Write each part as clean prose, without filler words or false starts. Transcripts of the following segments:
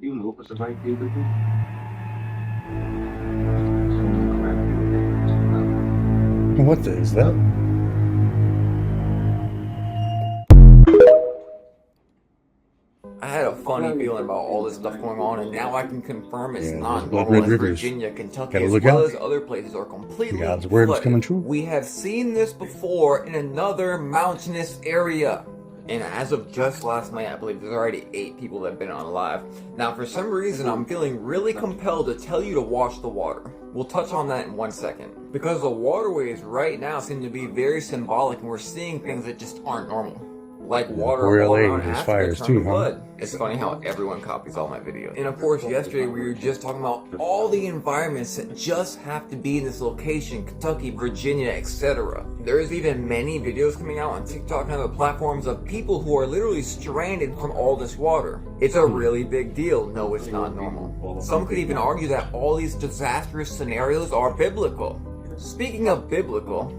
You know, what's the right thing to do? What is that? I had a funny feeling about all this stuff going on, and now I can confirm it's not Blood normal red as rivers. Virginia, Kentucky, Gotta as look well out. as other places are completely God's word is flooded. coming true. We have seen this before in another mountainous area. And as of just last night, I believe there's already 8 people that have been on live. Now, for some reason, I'm feeling really compelled to tell you to watch the water. We'll touch on that in 1 second. Because the waterways right now seem to be very symbolic, and we're seeing things that just aren't normal. Like water Boreal all lake, around there's Africa fires turned too, to huh? blood. It's funny how everyone copies all my videos. And of course, yesterday we were just talking about all the environments that just have to be in this location, Kentucky, Virginia, etc. There's even many videos coming out on TikTok and other platforms of people who are literally stranded from all this water. It's a really big deal. No, it's not normal. Some could even argue that all these disastrous scenarios are biblical. Speaking of biblical,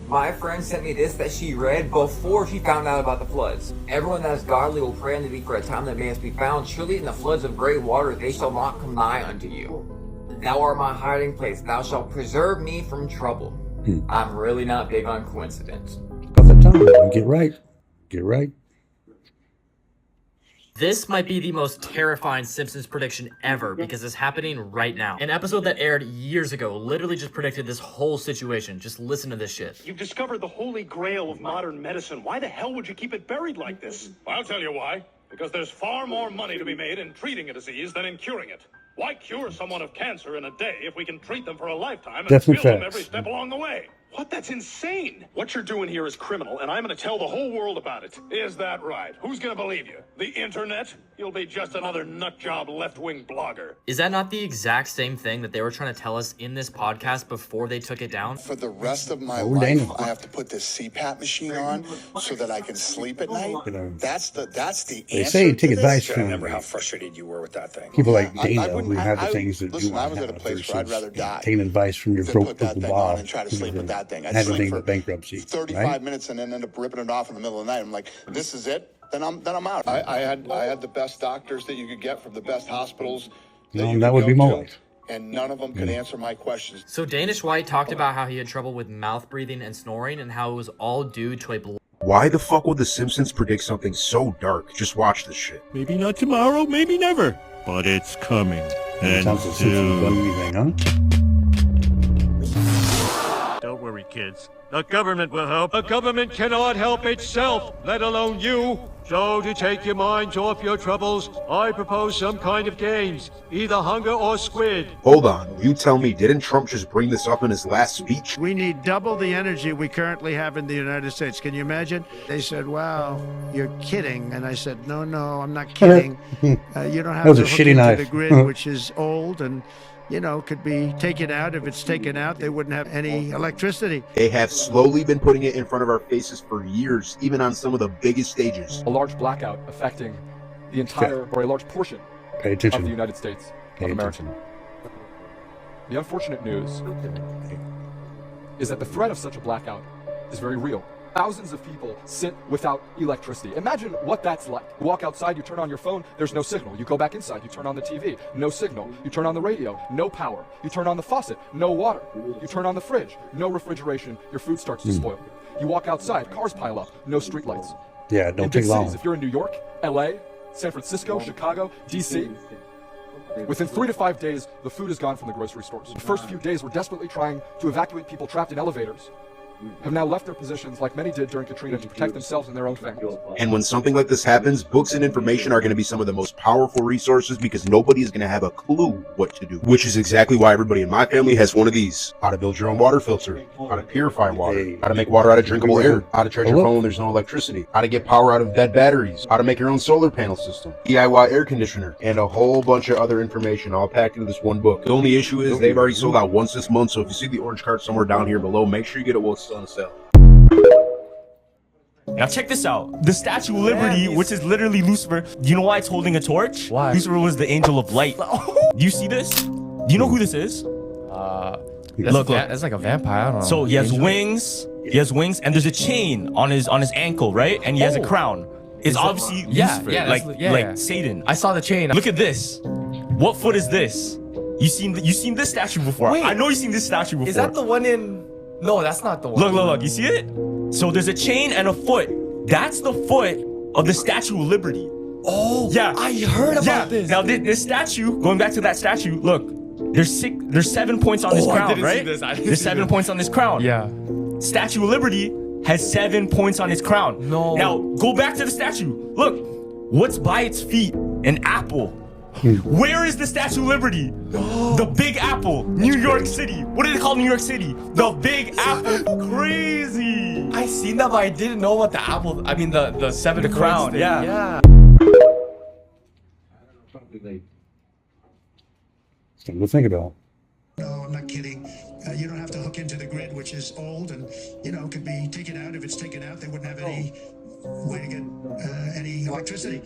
my friend sent me this that she read before she found out about the floods. Everyone that is godly will pray unto thee for a time that mayest be found. Surely in the floods of great water they shall not come nigh unto you. Thou art my hiding place. Thou shalt preserve me from trouble. I'm really not big on coincidence. About that time. Get right. Get right. This might be the most terrifying Simpsons prediction ever because it's happening right now. An episode that aired years ago literally just predicted this whole situation. Just listen to this shit. You've discovered the holy grail of modern medicine. Why the hell would you keep it buried like this? I'll tell you why. Because there's far more money to be made in treating a disease than in curing it. Why cure someone of cancer in a day if we can treat them for a lifetime and Definitely kill them facts. every step along the way? What? That's insane. What you're doing here is criminal, and I'm going to tell the whole world about it. Is that right? Who's gonna believe you? The internet? You'll be just another nutjob left-wing blogger. Is that not the exact same thing that they were trying to tell us in this podcast before they took it down? For the rest of my Dang. life, I have to put this CPAP machine on so that I can sleep at night. That's the They answer say to take this? advice I from remember how frustrated you were with that thing. people like I Dana wouldn't- who have the I- things that listen, you I want was to at a have place where I'd versus rather die taking advice from your than broke put that Uncle thing on Bob and try to sleep with that thing. I'd hasn't sleep taken for the bankruptcy. 35 right? minutes and then end up ripping it off in the middle of the night. I'm like, this is it? Then I'm out. I had the best doctors that you could get from the best hospitals. That would be my life. And none of them could answer my questions. So Danish White talked about how he had trouble with mouth breathing and snoring and how it was all due to a Why the fuck would The Simpsons predict something so dark? Just watch this shit. Maybe not tomorrow, maybe never. But it's coming. And Sounds like Simpsons done anything, huh? Don't worry, kids. The government will help. The government cannot help itself, let alone you. So to take your minds off your troubles, I propose some kind of games. Either hunger or squid. Hold on, you tell me, didn't Trump just bring this up in his last speech? We need double the energy we currently have in the United States. Can you imagine? They said, wow, you're kidding. And I said, no, I'm not kidding. You don't have That was to a hook shitty into knife. the grid, which is old and, could be taken out. If it's taken out, they wouldn't have any electricity. They have slowly been putting it in front of our faces for years, even on some of the biggest stages. A large blackout affecting the entire, or a large portion Pay of the attention. United States Pay of America. attention. The unfortunate news is that the threat of such a blackout is very real. Thousands of people sit without electricity. Imagine what that's like. You walk outside, you turn on your phone, there's no signal. You go back inside, you turn on the TV, no signal. You turn on the radio, no power. You turn on the faucet, no water. You turn on the fridge, no refrigeration. Your food starts to spoil. You walk outside, cars pile up, no streetlights. Yeah, In don't big take long. cities, if you're in New York, LA, San Francisco, Chicago, DC, within 3 to 5 days, the food is gone from the grocery stores. The first few days, we're desperately trying to evacuate people trapped in elevators, have now left their positions like many did during Katrina to protect themselves and their own families. And when something like this happens, books and information are going to be some of the most powerful resources because nobody is going to have a clue what to do. Which is exactly why everybody in my family has one of these. How to build your own water filter, how to purify water, how to make water out of drinkable air, how to charge your phone when there's no electricity, how to get power out of dead batteries, how to make your own solar panel system, DIY air conditioner, and a whole bunch of other information all packed into this one book. The only issue is they've already sold out once this month, so if you see the orange card somewhere down here below, make sure you get it while it's still on sale. Now check this out. The Statue of Liberty, which is literally Lucifer, you know why it's holding a torch? Why? Lucifer was the angel of light. Do you see this? Do you know who this is? Look. That's like a vampire. I don't know. So he has wings. He has wings, and there's a chain on his ankle, right? And he has a crown. is obviously Lucifer, like Satan. I saw the chain. Look at this. What foot is this? You seen this statue before? Wait, I know you've seen this statue before. Is that the one in? No, that's not the one. Look. You see it? So there's a chain and a foot. That's the foot of the Statue of Liberty. Oh, yeah. I heard about this. Now this statue, going back to that statue, look, there's 7 points on this crown, right? There's 7 points on this crown. Yeah. Statue of Liberty has 7 points on its crown. No. Now go back to the statue. Look, what's by its feet? An apple. Where is the Statue of Liberty? The Big Apple, New York City. What do they call New York City? The Big Apple. Crazy. I seen that, but I didn't know what the apple. I mean the 7 The crown. thing. Yeah. Something to think about. No, I'm not kidding. You don't have to hook into the grid, which is old and, could be taken out. If it's taken out, they wouldn't have any way to get any electricity.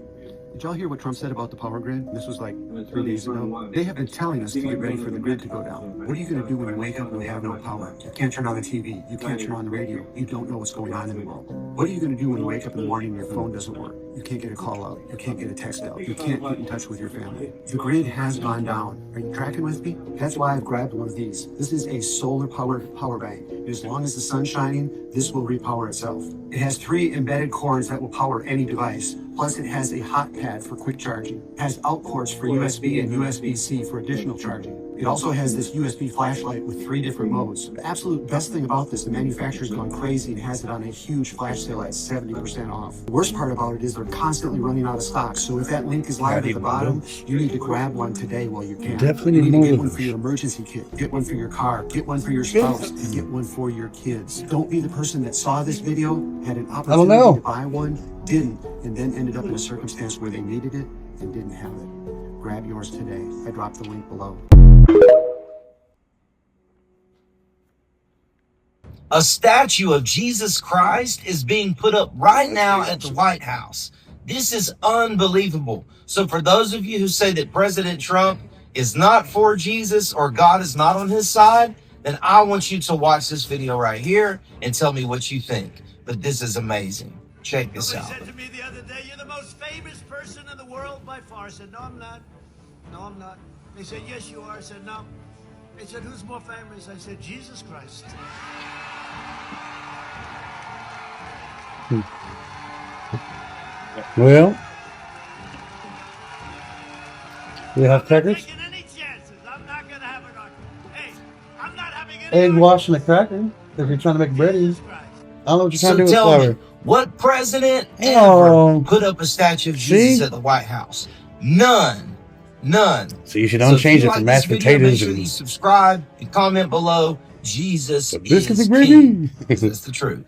Did y'all hear what Trump said about the power grid? This was like 3 days ago. They have been telling us to get ready for the grid to go down. What are you going to do when you wake up and we have no power? You can't turn on the TV. You can't turn on the radio. You don't know what's going on in the world. What are you going to do when you wake up in the morning and your phone doesn't work? You can't get a call out. You can't get a text out. You can't get in touch with your family. The grid has gone down. Are you tracking with me? That's why I've grabbed one of these. This is a solar-powered power bank. As long as the sun's shining, this will repower itself. It has 3 embedded cords that will power any device. Plus, it has a hot pad for quick charging. It has out ports for USB and USB-C for additional charging. It also has this USB flashlight with 3 different modes. The absolute best thing about this, the manufacturer's gone crazy and has it on a huge flash sale at 70% off. The worst part about it is they're constantly running out of stock. So if that link is live at the bottom, you need to grab one today while you can. Definitely you need more to get of one those. for your emergency kit, get one for your car, get one for your spouse, and get one for your kids. Don't be the person that saw this video, had an opportunity to buy one, didn't, and then ended up in a circumstance where they needed it and didn't have it. Grab yours today. I dropped the link below. A statue of Jesus Christ is being put up right now at the White House. This is unbelievable. So for those of you who say that President Trump is not for Jesus or God is not on his side, then I want you to watch this video right here and tell me what you think. But this is amazing. Check this out. Somebody said to me the other day, "You're the most famous person in the world by far." I said, "No, I'm not. No, I'm not." They said, "Yes, you are." I said, "No." They said, "Who's more famous?" I said, "Jesus Christ." Well, we have crackers. Egg wash and a cracker. If you're trying to make breadies, I don't know what you're trying to do with tell flour. me, what president ever put up a statue of Jesus at the White House? None. None. So you should unchange if you it for like mashed this video, potatoes make sure and you subscribe and comment below. Jesus biscuits is and king. gravy. That's the truth.